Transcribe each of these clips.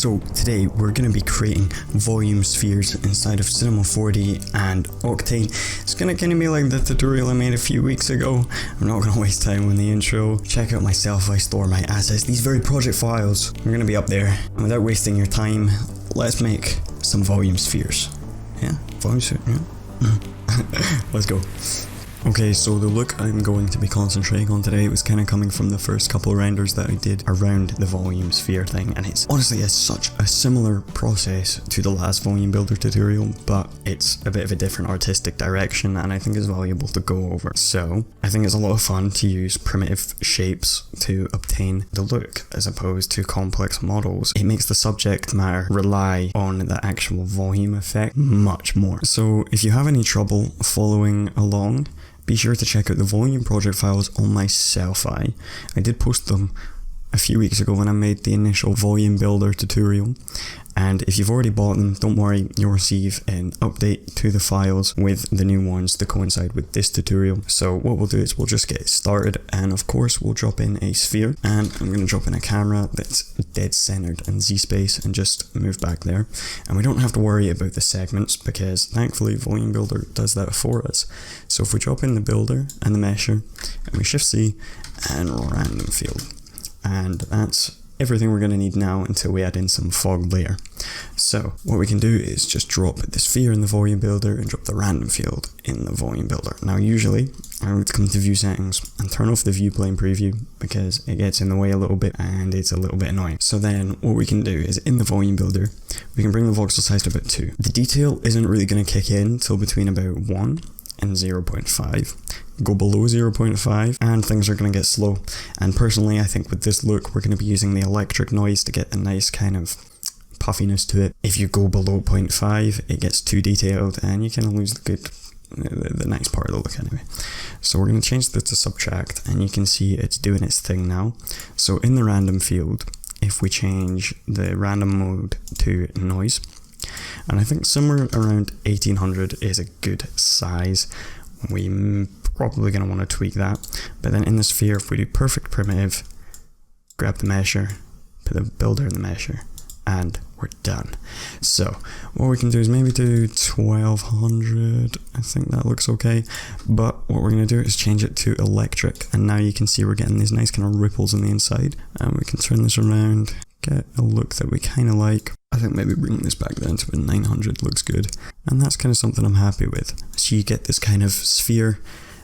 So today we're going to be creating volume spheres inside of Cinema 4D and Octane. It's going to kind of be like the tutorial I made a few weeks ago. I'm not going to waste time on the intro. Check out myself, I store my assets. These very project files are going to be up there. And without wasting your time, let's make some volume spheres. Yeah, volume sphere, yeah. Let's go. Okay, so the look I'm going to be concentrating on today was kind of coming from the first couple of renders that I did around the volume sphere thing, and it's honestly such a similar process to the last volume builder tutorial, but it's a bit of a different artistic direction and I think is valuable to go over. So I think it's a lot of fun to use primitive shapes to obtain the look as opposed to complex models. It makes the subject matter rely on the actual volume effect much more. So if you have any trouble following along, be sure to check out the volume project files on my Selfie. I did post them a few weeks ago when I made the initial volume builder tutorial, and if you've already bought them, don't worry, you'll receive an update to the files with the new ones to coincide with this tutorial. So what we'll do is we'll just get started, and of course we'll drop in a sphere, and I'm going to drop in a camera that's dead centered in Z-space and just move back there. And we don't have to worry about the segments because thankfully Volume Builder does that for us. So if we drop in the builder and the mesher and we shift C and random field, and that's everything we're going to need now until we add in some fog layer. So what we can do is just drop the sphere in the volume builder and drop the random field in the volume builder. Now usually I would come to view settings and turn off the viewplane preview because it gets in the way a little bit and it's a little bit annoying. So then what we can do is in the volume builder we can bring the voxel size to about 2. The detail isn't really going to kick in till between about 1 and 0.5. Go below 0.5 and things are going to get slow, and personally I think with this look we're going to be using the electric noise to get a nice kind of puffiness to it. If you go below 0.5 it gets too detailed and you kind of lose the nice part of the look anyway. So we're going to change this to subtract, and you can see it's doing its thing now. So in the random field, if we change the random mode to noise, and I think somewhere around 1800 is a good size, we probably going to want to tweak that. But then in the sphere, if we do perfect primitive, grab the mesher, put the builder in the mesher, and we're done. So what we can do is maybe do 1200. I think that looks okay. But what we're going to do is change it to electric, and now you can see we're getting these nice kind of ripples on the inside, and we can turn this around, get a look that we kind of like. I think maybe bringing this back down to a 900 looks good, and that's kind of something I'm happy with. So you get this kind of sphere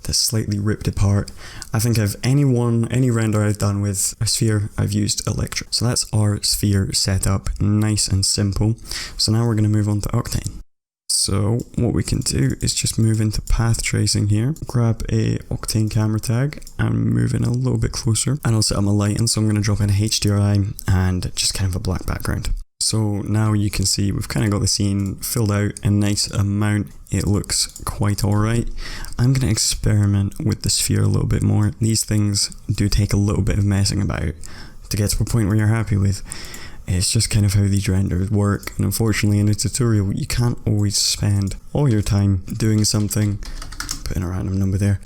that's slightly ripped apart. I think any render I've done with a sphere, I've used electric. So that's our sphere setup, nice and simple. So now we're going to move on to Octane. So what we can do is just move into path tracing here, grab a Octane camera tag and move in a little bit closer, and I'll set up my lighting. So I'm going to drop in a HDRI and just kind of a black background. So now you can see we've kind of got the scene filled out a nice amount. It looks quite alright. I'm going to experiment with the sphere a little bit more. These things do take a little bit of messing about to get to a point where you're happy with. It's just kind of how these renders work, and unfortunately in a tutorial you can't always spend all your time doing something, put in a random number there,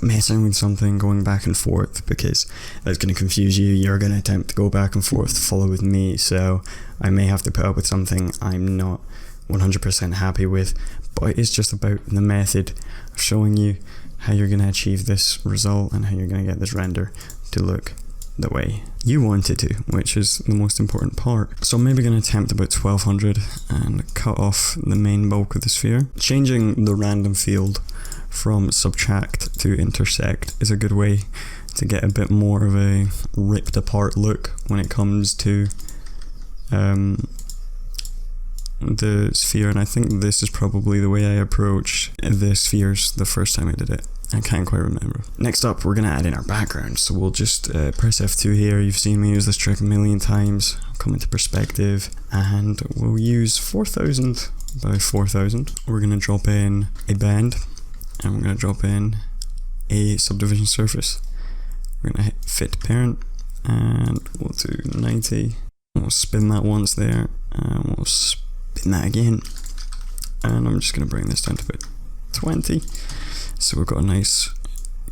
messing with something, going back and forth, because that's going to confuse you. You're going to attempt to go back and forth to follow with me, so I may have to put up with something I'm not 100% happy with, but it's just about the method of showing you how you're going to achieve this result and how you're going to get this render to look the way you want it to, which is the most important part. So I'm maybe going to attempt about 1200 and cut off the main bulk of the sphere. Changing the random field from subtract to intersect is a good way to get a bit more of a ripped apart look when it comes to the sphere, and I think this is probably the way I approached the spheres the first time I did it. I can't quite remember. Next up, we're going to add in our background. So we'll just press F2 here. You've seen me use this trick a million times. Come into perspective, and we'll use 4000 by 4000. We're going to drop in a bend, and we're going to drop in a subdivision surface. We're going to hit fit parent, and we'll do 90. We'll spin that once there, and we'll spin that again. And I'm just going to bring this down to about 20. So we've got a nice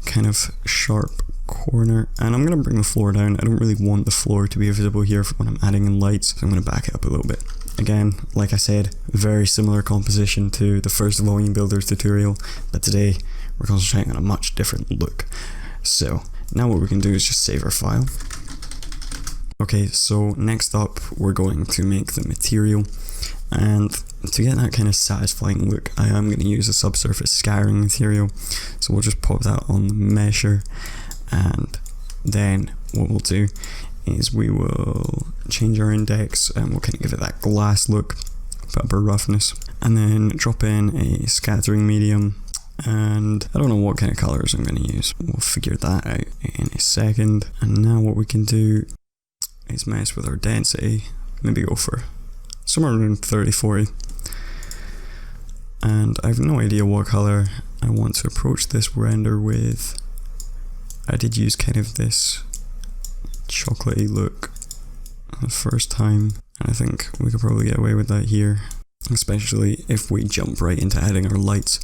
kind of sharp corner, and I'm going to bring the floor down. I don't really want the floor to be visible here when I'm adding in lights, so I'm going to back it up a little bit. Again, like I said, very similar composition to the first volume builders tutorial, but today we're concentrating on a much different look. So now what we can do is just save our file. Okay, so next up we're going to make the material, and to get that kind of satisfying look, I am going to use a subsurface scattering material. So we'll just pop that on the mesher, and then what we'll do is we will change our index and we'll kind of give it that glass look, put up our roughness, and then drop in a scattering medium, and I don't know what kind of colors I'm going to use. We'll figure that out in a second. And now what we can do is mess with our density, maybe go for somewhere around 30-40, and I have no idea what color I want to approach this render with. I did use kind of this chocolatey look the first time, and I think we could probably get away with that here, especially if we jump right into adding our lights.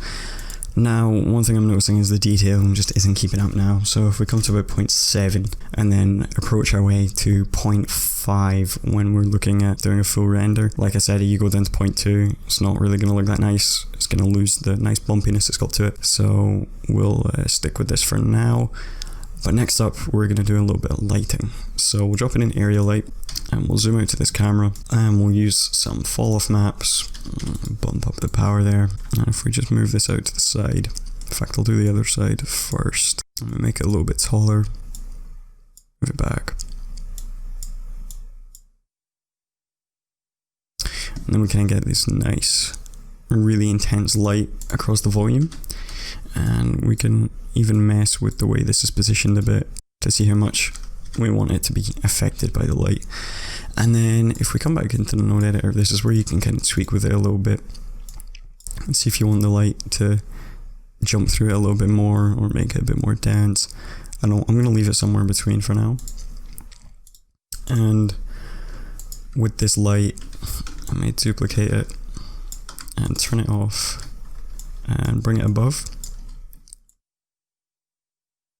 Now, one thing I'm noticing is the detailing just isn't keeping up now, so if we come to about 0.7 and then approach our way to 0.5 when we're looking at doing a full render, like I said, you go down to 0.2, it's not really going to look that nice, it's going to lose the nice bumpiness it's got to it, so we'll stick with this for now. But next up, we're going to do a little bit of lighting. So we'll drop in an area light, and we'll zoom out to this camera, and we'll use some fall off maps, bump up the power there, and if we just move this out to the side, in fact I'll do the other side first, I'm going to make it a little bit taller, move it back, and then we can get this nice, really intense light across the volume, and we can even mess with the way this is positioned a bit to see how much we want it to be affected by the light. And then if we come back into the node editor, this is where you can kind of tweak with it a little bit and see if you want the light to jump through it a little bit more or make it a bit more dense. I'm going to leave it somewhere in between for now. And with this light, I may duplicate it and turn it off and bring it above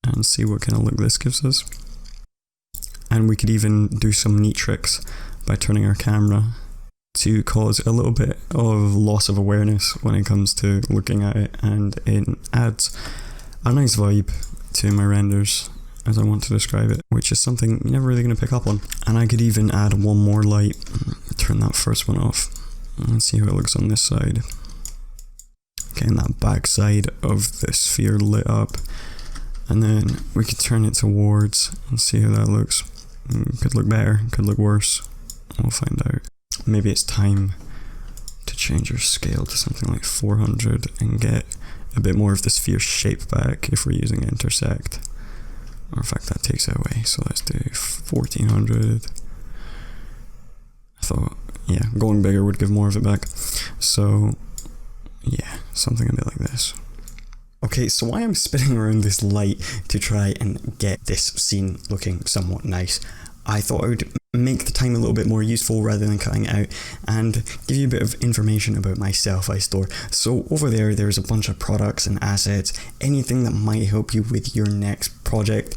and see what kind of look this gives us. And we could even do some neat tricks by turning our camera to cause a little bit of loss of awareness when it comes to looking at it, and it adds a nice vibe to my renders as I want to describe it, which is something you're never really going to pick up on. And I could even add one more light, turn that first one off, and see how it looks on this side. Getting that back side of the sphere lit up, and then we could turn it towards and see how that looks. Could look better, could look worse, we'll find out. Maybe it's time to change our scale to something like 400 and get a bit more of the sphere shape back if we're using intersect. Or in fact that takes it away, so let's do 1400. I thought, yeah, going bigger would give more of it back. So yeah, something a bit like this. Okay, so while I'm spinning around this light to try and get this scene looking somewhat nice, I thought I would make the time a little bit more useful rather than cutting it out and give you a bit of information about my Selfie store. So over there's a bunch of products and assets, anything that might help you with your next project.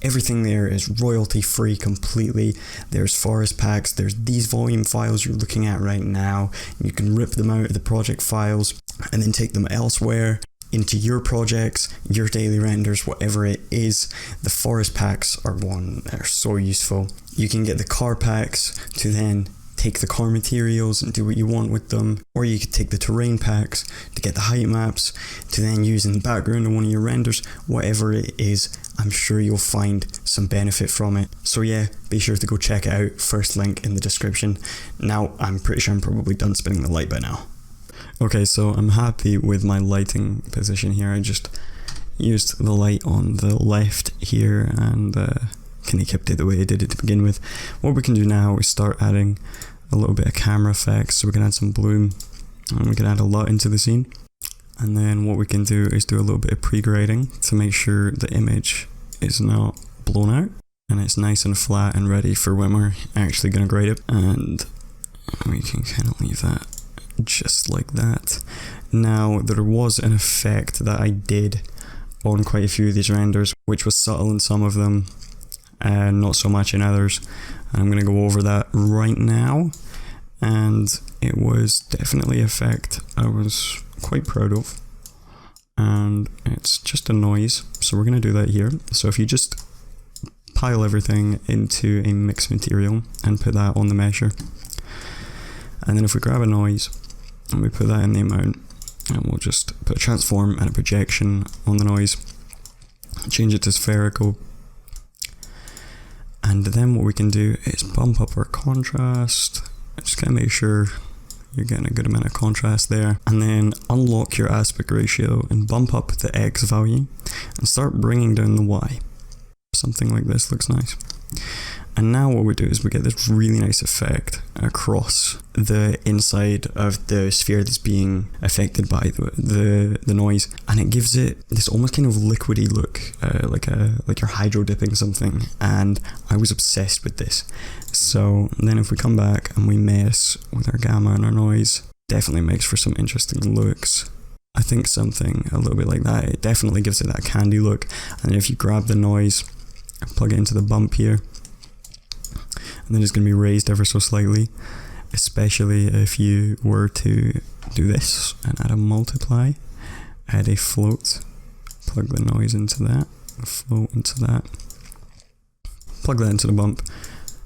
Everything there is royalty free completely. There's forest packs, there's these volume files you're looking at right now. You can rip them out of the project files and then take them elsewhere into your projects, your daily renders, whatever it is. The forest packs are one that are so useful. You can get the car packs to then take the car materials and do what you want with them, or you could take the terrain packs to get the height maps to then use in the background of one of your renders. Whatever it is, I'm sure you'll find some benefit from it. So yeah, be sure to go check it out. First link in the description. Now I'm pretty sure I'm probably done spinning the light by now. Okay, so I'm happy with my lighting position here. I just used the light on the left here and kind of kept it the way I did it to begin with. What we can do now is start adding a little bit of camera effects. So we can add some bloom and we can add a LUT into the scene. And then what we can do is do a little bit of pre-grading to make sure the image is not blown out and it's nice and flat and ready for when we're actually going to grade it. And we can kind of leave that just like that. Now there was an effect that I did on quite a few of these renders, which was subtle in some of them and not so much in others. And I'm going to go over that right now, and it was definitely an effect I was quite proud of, and it's just a noise, so we're going to do that here. So if you just pile everything into a mixed material and put that on the mesher, and then if we grab a noise and we put that in the amount, and we'll just put a transform and a projection on the noise, change it to spherical, and then what we can do is bump up our contrast. Just gotta make sure you're getting a good amount of contrast there, and then unlock your aspect ratio and bump up the X value and start bringing down the Y. Something like this looks nice. And now what we do is we get this really nice effect across the inside of the sphere that's being affected by the noise, and it gives it this almost kind of liquidy look, like you're hydro dipping something, and I was obsessed with this. So then if we come back and we mess with our gamma and our noise, definitely makes for some interesting looks. I think something a little bit like that, it definitely gives it that candy look. And then if you grab the noise and plug it into the bump here, and then it's going to be raised ever so slightly, especially if you were to do this and add a multiply, add a float, plug the noise into that, float into that, plug that into the bump,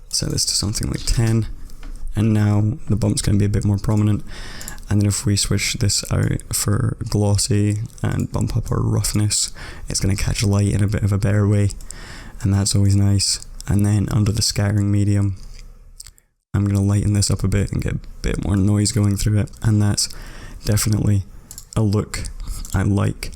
set this to something like 10, and now the bump's going to be a bit more prominent. And then if we switch this out for glossy and bump up our roughness, it's going to catch light in a bit of a better way, and that's always nice. And then under the scattering medium, I'm going to lighten this up a bit and get a bit more noise going through it, and that's definitely a look I like.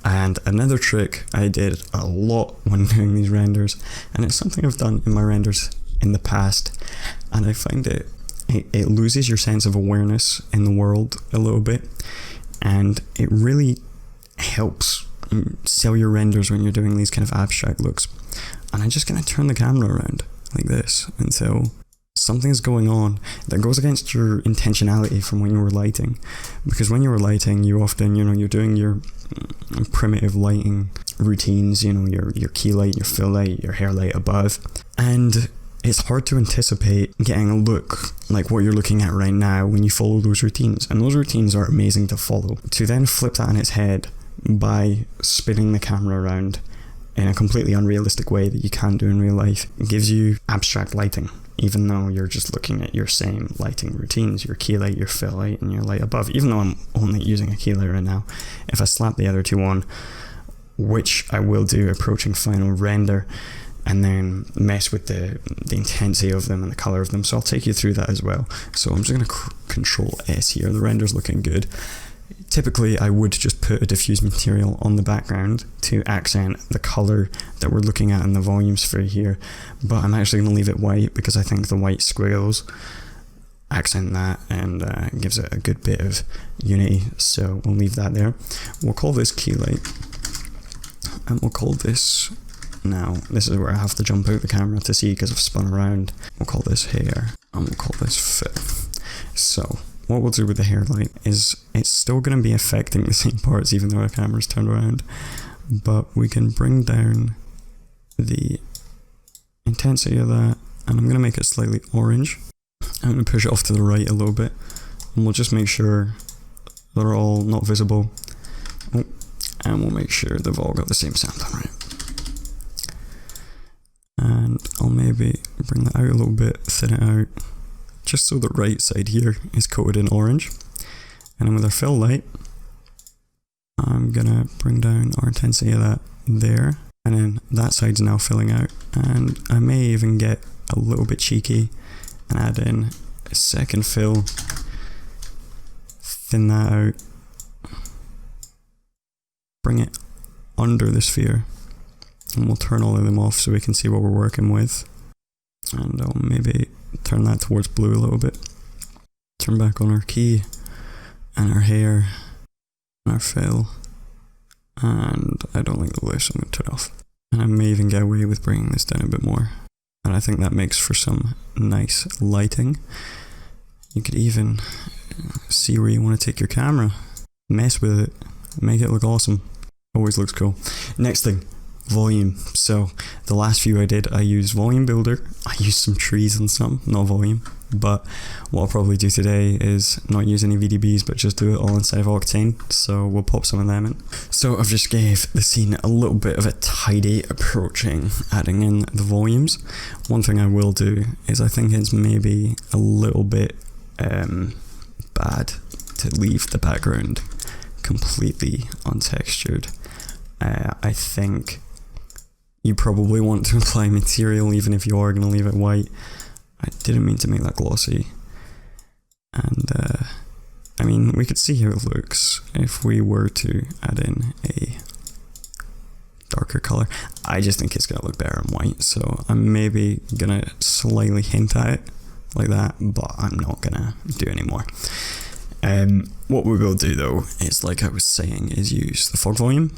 And another trick I did a lot when doing these renders, and it's something I've done in my renders in the past, and I find it loses your sense of awareness in the world a little bit, and it really helps sell your renders when you're doing these kind of abstract looks. And I'm just going to turn the camera around like this until something's going on that goes against your intentionality from when you were lighting. Because when you were lighting, you often, you're doing your primitive lighting routines, your key light, your fill light, your hair light above. And it's hard to anticipate getting a look like what you're looking at right now when you follow those routines. And those routines are amazing to follow. To then flip that on its head by spinning the camera around in a completely unrealistic way that you can't do in real life, it gives you abstract lighting, even though you're just looking at your same lighting routines, your key light, your fill light, and your light above. Even though I'm only using a key light right now, if I slap the other two on, which I will do approaching final render, and then mess with the intensity of them and the color of them, so I'll take you through that as well. So I'm just going to control S here. The render's looking good. Typically I would just put a diffuse material on the background to accent the color that we're looking at in the volume sphere here, but I'm actually going to leave it white because I think the white squiggles accent that and gives it a good bit of unity, so we'll leave that there. We'll call this key light, and we'll call this, now this is where I have to jump out the camera to see because I've spun around, we'll call this hair, and we'll call this fit. So what we'll do with the hair light is it's still going to be affecting the same parts even though our camera's turned around, but we can bring down the intensity of that, and I'm going to make it slightly orange. I'm going to push it off to the right a little bit, and we'll just make sure they're all not visible. Oh, and we'll make sure they've all got the same sampling rate. And I'll maybe bring that out a little bit, thin it out, just so the right side here is coated in orange. And then with our fill light, I'm gonna bring down our intensity of that there, and then that side's now filling out. And I may even get a little bit cheeky and add in a second fill, thin that out, bring it under the sphere, and we'll turn all of them off so we can see what we're working with. And I'll maybe turn that towards blue a little bit. Turn back on our key and our hair and our fill, and I don't like the list, so I'm going to turn it off. And I may even get away with bringing this down a bit more, and I think that makes for some nice lighting. You could even see where you want to take your camera, mess with it, make it look awesome. Always looks cool. Next thing, volume. So the last few I did, I used Volume Builder. I used some trees and some, not volume. But what I'll probably do today is not use any VDBs, but just do it all inside of Octane. So we'll pop some of them in. So I've just gave the scene a little bit of a tidy approaching, adding in the volumes. One thing I will do is I think it's maybe a little bit bad to leave the background completely untextured. I think you probably want to apply material even if you are going to leave it white. I didn't mean to make that glossy. And I mean, we could see how it looks if we were to add in a darker color. I just think it's going to look better in white, so I'm maybe going to slightly hint at it like that, but I'm not going to do any more. What we will do though is, like I was saying, is use the fog volume.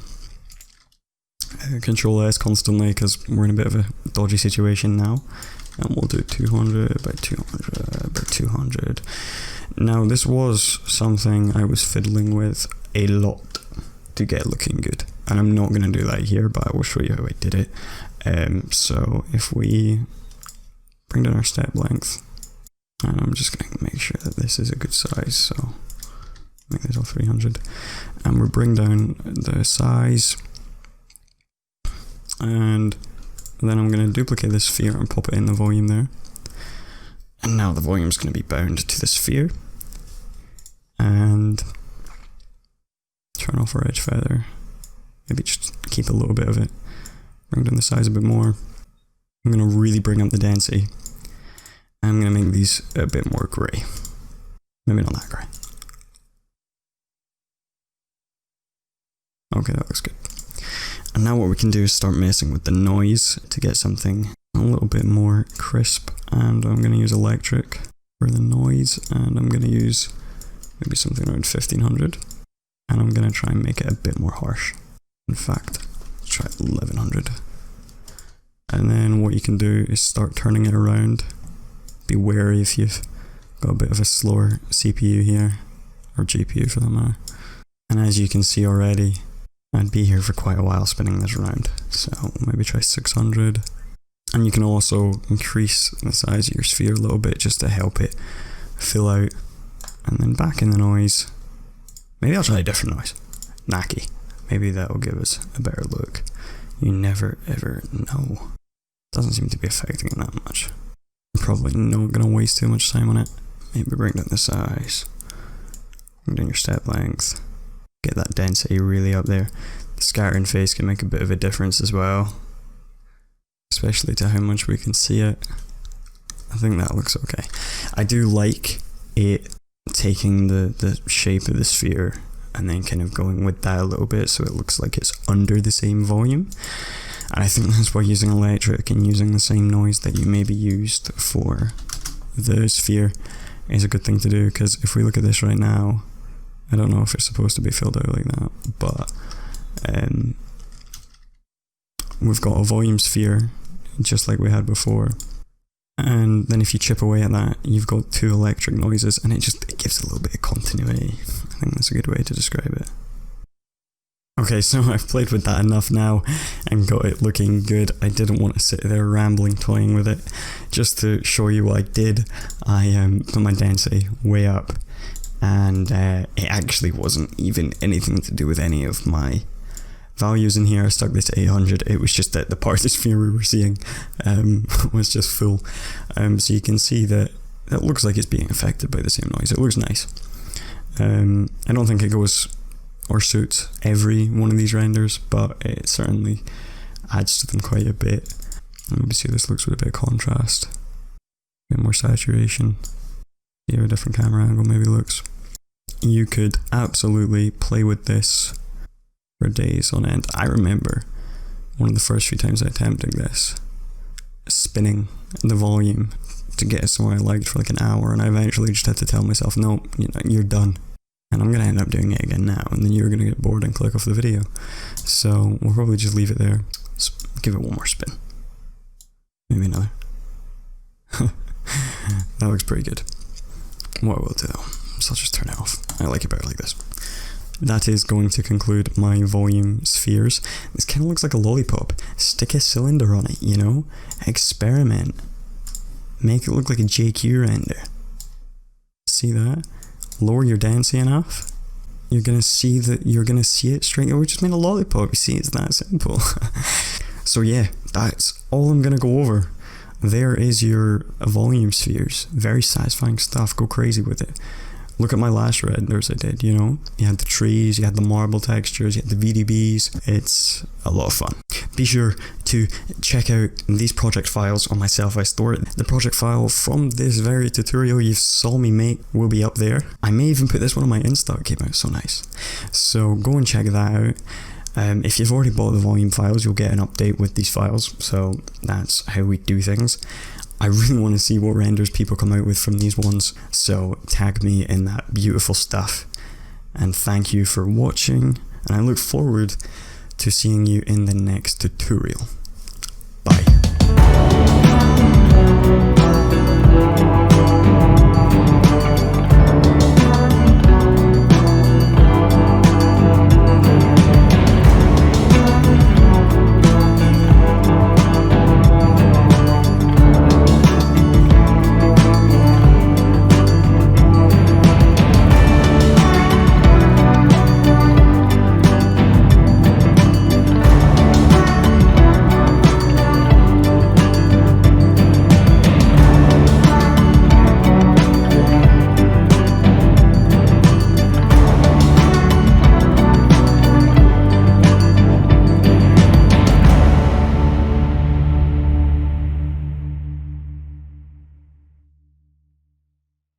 Control S constantly because we're in a bit of a dodgy situation now. And we'll do 200 by 200 by 200. Now this was something I was fiddling with a lot to get looking good. And I'm not going to do that here, but I will show you how I did it. So if we bring down our step length, and I'm just going to make sure that this is a good size, so make this all 300. And we'll bring down the size, and then I'm going to duplicate this sphere and pop it in the volume there. And now the volume is going to be bound to the sphere. And turn off our edge feather. Maybe just keep a little bit of it. Bring down the size a bit more. I'm going to really bring up the density. I'm going to make these a bit more grey. Maybe not that grey. Okay, that looks good. And now what we can do is start messing with the noise to get something a little bit more crisp. And I'm going to use electric for the noise, and I'm going to use maybe something around 1500. And I'm going to try and make it a bit more harsh. In fact, let's try 1100. And then what you can do is start turning it around. Be wary if you've got a bit of a slower CPU here, or GPU for that matter. And as you can see already, I'd be here for quite a while spinning this around, so maybe try 600. And you can also increase the size of your sphere a little bit just to help it fill out. And then back in the noise, maybe I'll try a different noise, Naki. Maybe that will give us a better look. You never ever know. Doesn't seem to be affecting it that much. I'm probably not going to waste too much time on it. Maybe bring down the size, bring down your step length. Get that density really up there. The scattering phase can make a bit of a difference as well, especially to how much we can see it. I think that looks okay. I do like it taking the shape of the sphere and then kind of going with that a little bit so it looks like it's under the same volume. And I think that's why using electric and using the same noise that you maybe used for the sphere is a good thing to do, because if we look at this right now, I don't know if it's supposed to be filled out like that, but we've got a volume sphere just like we had before, and then if you chip away at that, you've got two electric noises, and it gives a little bit of continuity. I think that's a good way to describe it. Okay, so I've played with that enough now and got it looking good. I didn't want to sit there rambling, toying with it. Just to show you what I did, I put my density way up, and it actually wasn't even anything to do with any of my values in here. I stuck this to 800. It was just that the part of the sphere we were seeing was just full. So you can see that it looks like it's being affected by the same noise. It looks nice. I don't think it goes or suits every one of these renders, but it certainly adds to them quite a bit. Maybe see this looks with a bit of contrast, a bit more saturation. See how a different camera angle maybe looks. You could absolutely play with this for days on end. I remember one of the first few times I attempted this, spinning the volume to get it somewhere I liked for like an hour, and I eventually just had to tell myself, no, you're done. And I'm going to end up doing it again now, and then you're going to get bored and click off the video. So we'll probably just leave it there. Give it one more spin. Maybe another. That looks pretty good. What I will do, so I'll just turn it off. I like it better like this. that is going to conclude my volume spheres. This kind of looks like a lollipop. Stick a cylinder on it, you know? Experiment. Make it look like a JQ render. See that? Lower your density enough. You're gonna see it straight. We just made a lollipop. You see, it's that simple. So yeah, that's all I'm gonna go over. There is your volume spheres. Very satisfying stuff. Go crazy with it. Look at my last renders I did, you know? You had the trees, you had the marble textures, you had the VDBs. It's a lot of fun. Be sure to check out these project files on my Selfie store. The project file from this very tutorial you saw me make will be up there. I may even put this one on my Insta, it came out so nice. So go and check that out. If you've already bought the volume files, you'll get an update with these files. So that's how we do things. I really want to see what renders people come out with from these ones, so tag me in that beautiful stuff. And thank you for watching, and I look forward to seeing you in the next tutorial.